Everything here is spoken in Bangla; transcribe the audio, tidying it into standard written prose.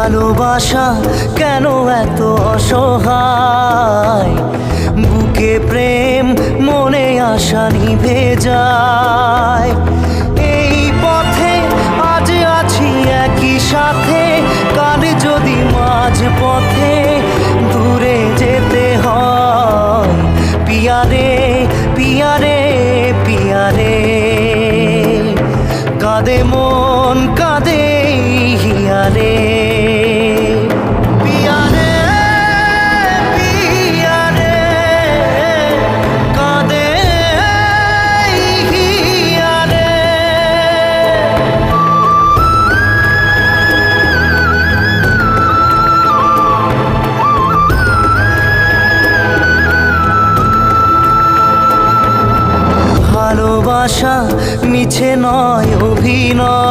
ভালোবাসা কেন এত অসহায়, বুকে প্রেম মনে আশা নিভে যায়। এই পথে আজ আছি একই সাথে, কাল যদি মাঝ পথে দূরে যেতে হয়। পিয়ারে পিয়ারে পিয়ারে, কাঁদে মন কাঁদে হিয়ারে। পিয়ারে পিয়ারে, কাঁদে হিয়ারে। ভালোবাসা মিছে নয় অভিনয়,